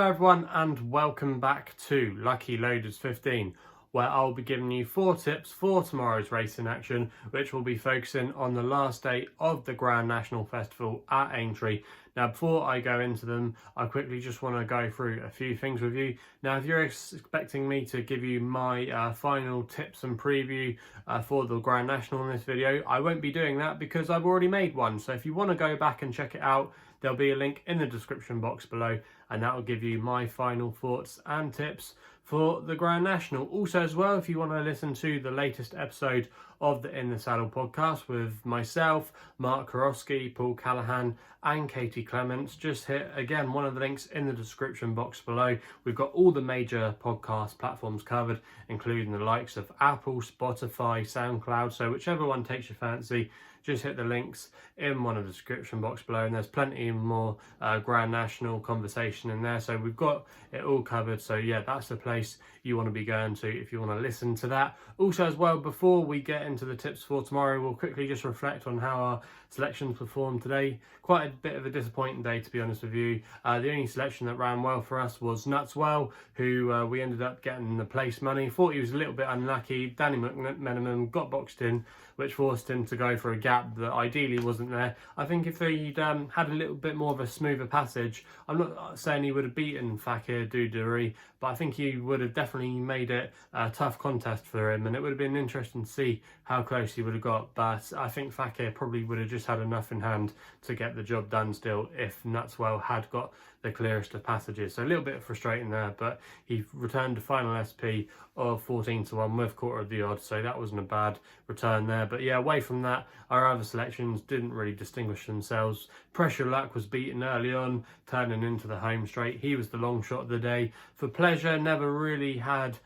Hello everyone and welcome back to Lucky Loaders 15, where I'll be giving you 4 tips for tomorrow's racing action, which will be focusing on the last day of the Grand National Festival at Aintree. Now before I go into them, I quickly just want to go through a few things with you. Now if you're expecting me to give you my final tips and preview for the Grand National in this video, I won't be doing that because I've already made one. So if you want to go back and check it out, there'll be a link in the description box below, and that will give you my final thoughts and tips for the Grand National. Also as well, if you want to listen to the latest episode of the In the Saddle podcast with myself, Mark Karofsky, Paul Callahan and Katie Clements, just hit again one of the links in the description box below. We've got all the major podcast platforms covered, including the likes of Apple, Spotify, Soundcloud, so whichever one takes your fancy, just hit the links in one of the description box below, and there's plenty more Grand National conversation in there, so we've got it all covered. So yeah, that's the place you want to be going to if you want to listen to that. Also as well, before we get into the tips for tomorrow, we'll quickly just reflect on how our selections performed today. Quite a bit of a disappointing day, to be honest with you. The only selection that ran well for us was Nutswell, who we ended up getting the place money. Thought he was a little bit unlucky. Danny McMenamin got boxed in, which forced him to go for a gap that ideally wasn't there. I think if he'd had a little bit more of a smoother passage, I'm not saying he would have beaten Fakir Doudoury, but I think he would have definitely made it a tough contest for him, and it would have been interesting to see how close he would have got. But I think Fakir probably would have just had enough in hand to get the job done still if Nutswell had got the clearest of passages. So a little bit frustrating there, but he returned a final SP of 14-1 with quarter of the odds, so that wasn't a bad return there. But yeah, away from that, our other selections didn't really distinguish themselves. Pressure Luck was beaten early on, turning into the home straight. He was the long shot of the day. For Pleasure, never really had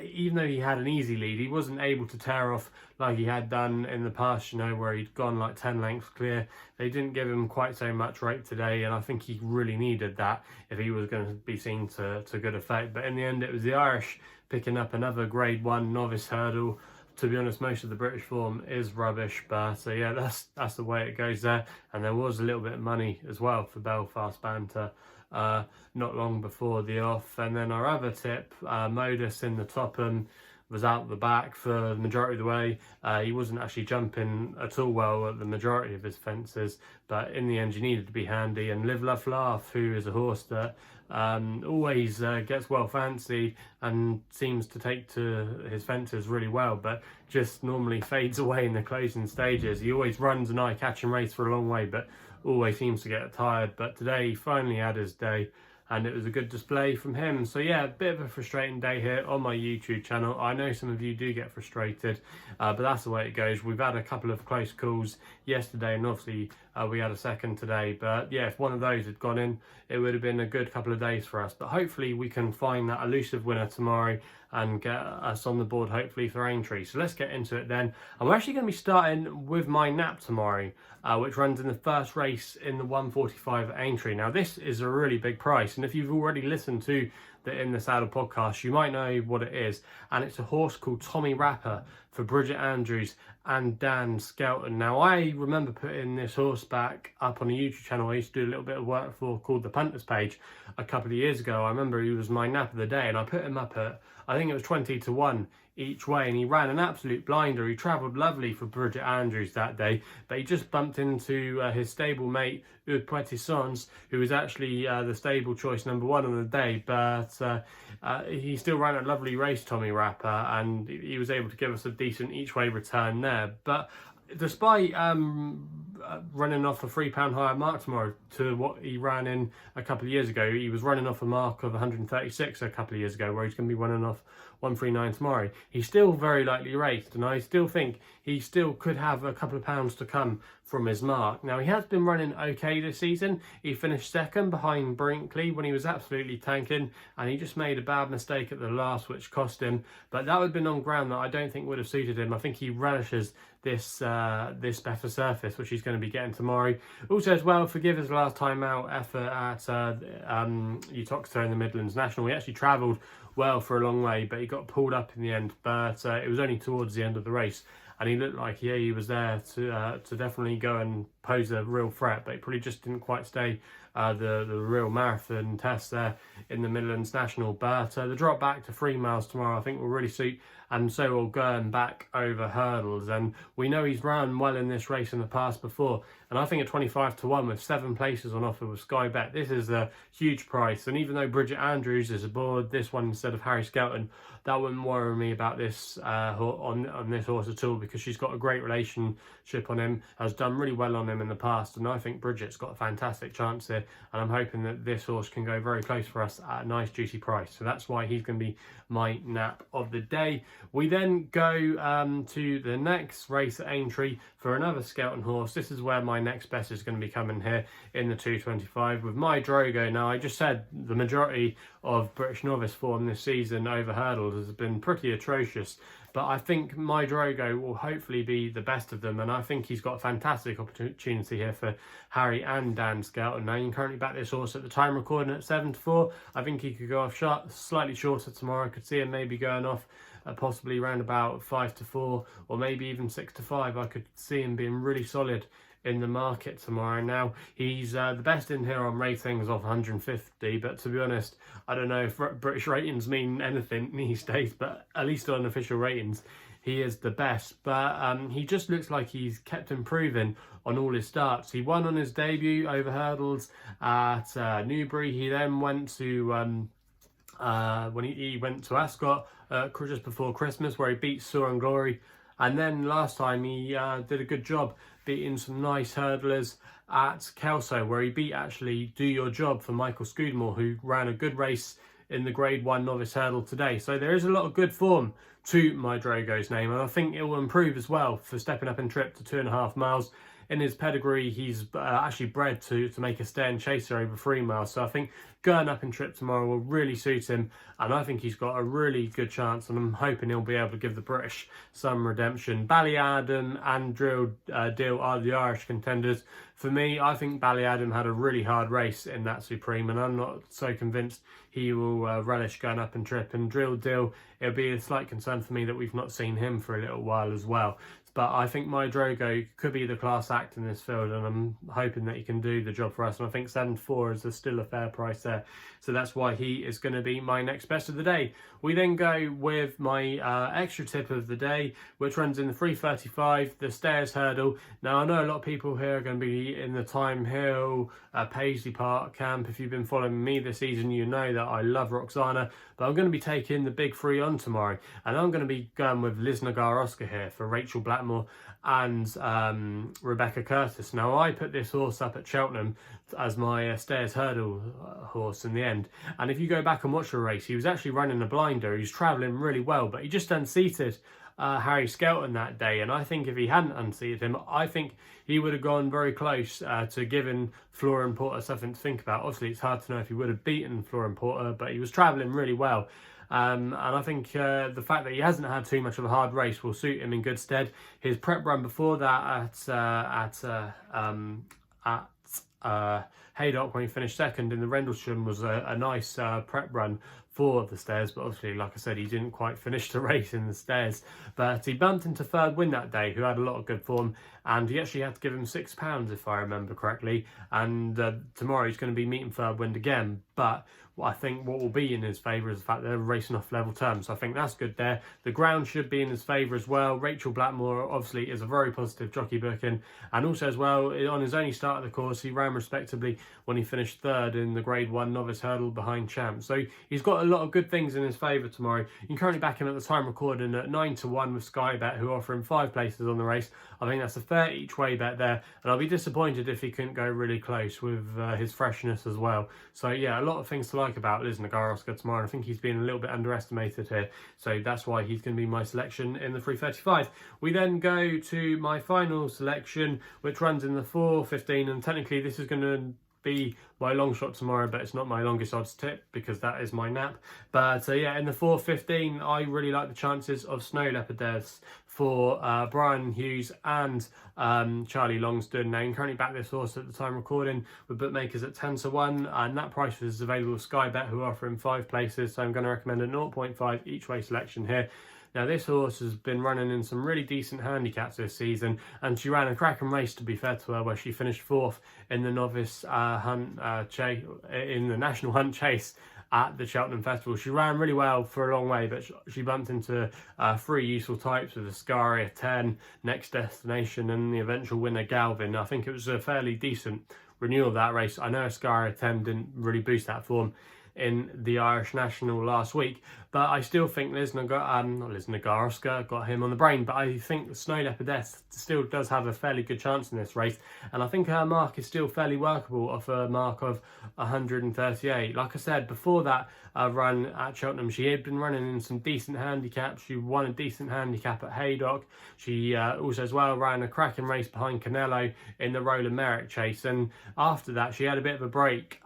even though he had an easy lead, he wasn't able to tear off like he had done in the past, you know, where he'd gone like 10 lengths clear. They didn't give him quite so much rate today, and I think he really needed that if he was going to be seen to good effect. But in the end, it was the Irish picking up another Grade 1 novice hurdle. To be honest, most of the British form is rubbish, but yeah, that's the way it goes there. And there was a little bit of money as well for Belfast Banter not long before the off. And then our other tip, Modus in the Topham, was out the back for the majority of the way. He wasn't actually jumping at all well at the majority of his fences, but in the end you needed to be handy. And Live Love Laugh, who is a horse that always gets well fancied and seems to take to his fences really well, but just normally fades away in the closing stages. He always runs an eye-catching race for a long way, but always seems to get tired. But today he finally had his day, and it was a good display from him. So yeah, a bit of a frustrating day here on my YouTube channel. I know some of you do get frustrated, but that's the way it goes. We've had a couple of close calls yesterday, and obviously we had a second today. But yeah, if one of those had gone in, it would have been a good couple of days for us. But hopefully we can find that elusive winner tomorrow and get us on the board, hopefully, for Aintree. So let's get into it then. And we're actually going to be starting with my nap tomorrow, which runs in the first race in the 145 at Aintree. Now, this is a really big price, and if you've already listened to the In the Saddle podcast, you might know what it is. And it's a horse called Tommy Rapper for Bridget Andrews and Dan Skelton. Now, I remember putting this horse back up on a YouTube channel I used to do a little bit of work for, called the Punters page, a couple of years ago. I remember he was my nap of the day, and I put him up at, I think it was 20-1 each way, and he ran an absolute blinder. He travelled lovely for Bridget Andrews that day, but he just bumped into his stable mate Ud Petitons, who was actually the stable choice number 1 on the day, but he still ran a lovely race, Tommy Rapper, and he was able to give us a decent each way return there. But despite running off a £3 higher mark tomorrow to what he ran in a couple of years ago, he was running off a mark of 136 a couple of years ago, where he's going to be running off 139 tomorrow. He's still very likely raced, and I still think he still could have a couple of pounds to come from his mark. Now, he has been running okay this season. He finished second behind Brinkley when he was absolutely tanking, and he just made a bad mistake at the last, which cost him. But that would have been on ground that I don't think would have suited him. I think he relishes this better surface, which he's going to be getting tomorrow. Also as well, forgive his last time out effort at Uttoxeter in the Midlands National. He actually travelled well for a long way, but he got pulled up in the end. But it was only towards the end of the race, and he looked like he was there to definitely go and pose a real threat, but he probably just didn't quite stay the real marathon test there in the Midlands National. But the drop back to 3 miles tomorrow I think will really suit, and so will going back over hurdles. And we know he's run well in this race in the past before, and I think at 25 to 1 with 7 places on offer with SkyBet, this is a huge price. And even though Bridget Andrews is aboard this one instead of Harry Skelton, that wouldn't worry me about this on this horse at all, because she's got a great relationship on him, has done really well on him in the past, and I think Bridget's got a fantastic chance here, and I'm hoping that this horse can go very close for us at a nice juicy price. So that's why he's going to be my nap of the day. We then go to the next race at Aintree for another Skelton horse. This is where my next best is going to be coming here in the 225 with my Drogo. Now, I just said the majority of British novice form this season over hurdles has been pretty atrocious, but I think my Drogo will hopefully be the best of them, and I think he's got a fantastic opportunity here for Harry and Dan Skelton. Now, you can currently back this horse at the time recording at 7 to 4. I think he could go off slightly shorter tomorrow. I could see him maybe going off possibly around about 5 to 4 or maybe even 6 to 5. I could see him being really solid in the market tomorrow. Now, he's the best in here on ratings of 150, but to be honest, I don't know if British ratings mean anything these days, but at least on official ratings, he is the best. But he just looks like he's kept improving on all his starts. He won on his debut over hurdles at Newbury. He then went to when he went to Ascot just before Christmas, where he beat Soar and Glory, and then last time he did a good job beating some nice hurdlers at Kelso, where he beat actually Do Your Job for Michael Scudamore, who ran a good race in the Grade 1 novice hurdle today. So there is a lot of good form to my Drogo's name, and I think it will improve as well for stepping up in trip to 2.5 miles. In his pedigree, he's actually bred to make a stay and chaser over 3 miles. So I think going up in trip tomorrow will really suit him, and I think he's got a really good chance, and I'm hoping he'll be able to give the British some redemption. Ballyadam and Deal are the Irish contenders. For me, I think Ballyadam had a really hard race in that Supreme, and I'm not so convinced he will relish going up in trip. And Drill Deal, it'll be a slight concern for me that we've not seen him for a little while as well. But I think my Drogo could be the class act in this field, and I'm hoping that he can do the job for us. And I think 7 to 4 is still a fair price there. So that's why he is going to be my next best of the day. We then go with my extra tip of the day, which runs in the 3:35, the Stairs Hurdle. Now, I know a lot of people here are going to be in the Time Hill, Paisley Park camp. If you've been following me this season, you know that I love Roxana, but I'm going to be taking the big 3 on tomorrow, and I'm going to be going with Lisnagar Oscar here for Rachel Blackmore and Rebecca Curtis. Now, I put this horse up at Cheltenham as my Stairs Hurdle horse in the end, and if you go back and watch the race, he was actually running a blinder. He was travelling really well, but he just unseated Harry Skelton that day, and I think if he hadn't unseated him, I think he would have gone very close to giving Florian Porter something to think about. Obviously, it's hard to know if he would have beaten Florian Porter, but he was travelling really well. And I think the fact that he hasn't had too much of a hard race will suit him in good stead. His prep run before that at Haydock, when he finished second in the Rendlesham, was a nice prep run for the Stairs, but obviously, like I said, he didn't quite finish the race in the Stairs. But he bumped into Third Win that day, who had a lot of good form, and he actually had to give him £6, if I remember correctly. And tomorrow he's going to be meeting Third Wind again, but I think what will be in his favour is the fact they're racing off level terms. So I think that's good there. The ground should be in his favour as well. Rachel Blackmore obviously is a very positive jockey booking, and also as well, on his only start of the course, he ran respectably when he finished 3rd in the Grade 1 novice hurdle behind Champ. So he's got a lot of good things in his favour tomorrow. You can currently back him at the time recording at 9 to 1 with SkyBet, who offer him 5 places on the race. I think that's a fair each way bet there, and I'll be disappointed if he couldn't go really close with his freshness as well. So yeah, a lot of things to like about Lisnagar Oscar tomorrow, and I think he's been a little bit underestimated here, so that's why he's going to be my selection in the 3:35. We then go to my final selection, which runs in the 4:15, and technically this is going to be my long shot tomorrow, but it's not my longest odds tip because that is my nap. But yeah, in the 4:15, I really like the chances of Snow Leopardess for Brian Hughes and Charlie Longston. Now, you can currently back this horse at the time recording with bookmakers at 10 to 1, and that price is available with SkyBet, who offer him 5 places. So I'm going to recommend a 0.5 each way selection here. Now this horse has been running in some really decent handicaps this season, and she ran a cracking race, to be fair to her, where she finished 4th in the novice in the national hunt chase at the Cheltenham Festival. She ran really well for a long way, but she bumped into 3 useful types with Ascaria 10, Next Destination, and the eventual winner Galvin. I think it was a fairly decent renewal of that race. I know Ascaria 10 didn't really boost that form in the Irish National last week, but I still think Lisnagar, Oscar got him on the brain, but I think Snow Leopardess still does have a fairly good chance in this race, and I think her mark is still fairly workable off a mark of 138. Like I said, before that run at Cheltenham, she had been running in some decent handicaps. She won a decent handicap at Haydock. She also as well ran a cracking race behind Canelo in the Roller Merrick chase, and after that she had a bit of a break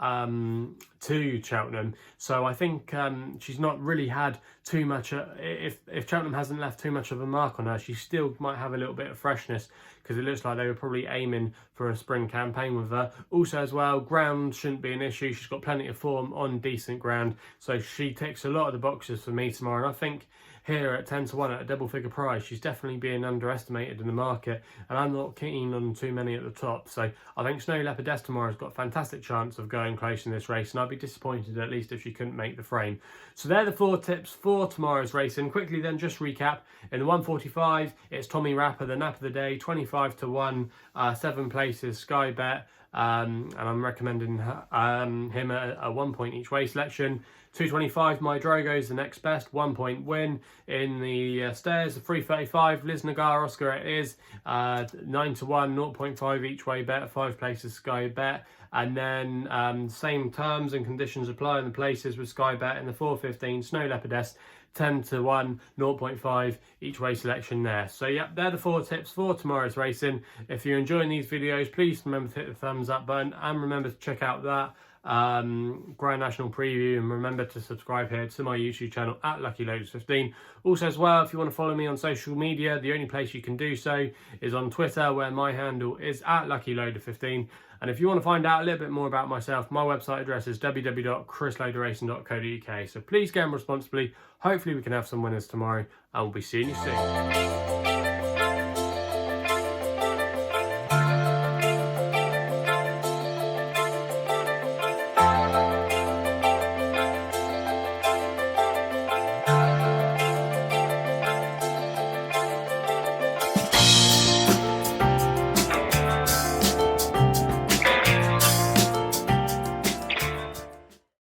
to Cheltenham. So I think she's not really had too much, if Cheltenham hasn't left too much of a mark on her, she still might have a little bit of freshness, because it looks like they were probably aiming for a spring campaign with her. Also as well, ground shouldn't be an issue. She's got plenty of form on decent ground, so she ticks a lot of the boxes for me tomorrow. And I think here at 10-1 at a double figure price, she's definitely being underestimated in the market, and I'm not keen on too many at the top. So I think Snow Leopardess tomorrow has got a fantastic chance of going close in this race, and I'd be disappointed at least if she couldn't make the frame. So they're the 4 tips for tomorrow's racing. Quickly then, just recap. In the 145, it's Tommy Rapper, the nap of the day, 25-1, 7 places, SkyBet. And I'm recommending him a 1 point each way selection. 225, my Drogo is the next best, 1 point win. In the stairs, 335, Lisnagar, Oscar it is, 9-1, 0.5 each way bet, 5 places Sky Bet. And then same terms and conditions apply in the places with Sky Bet. In the 415, Snow Leopardess, 10-1, 0.5 each way selection there. So yeah, they're the 4 tips for tomorrow's racing. If you're enjoying these videos, please remember to hit the thumbs up button, and remember to check out that Grand National preview, and remember to subscribe here to my YouTube channel at LuckyLoaders15. Also as well, if you want to follow me on social media, the only place you can do so is on Twitter, where my handle is at LuckyLoader15. And if you want to find out a little bit more about myself, my website address is www.chrisloaderracing.co.uk. So please gamble responsibly. Hopefully we can have some winners tomorrow, and we'll be seeing you soon.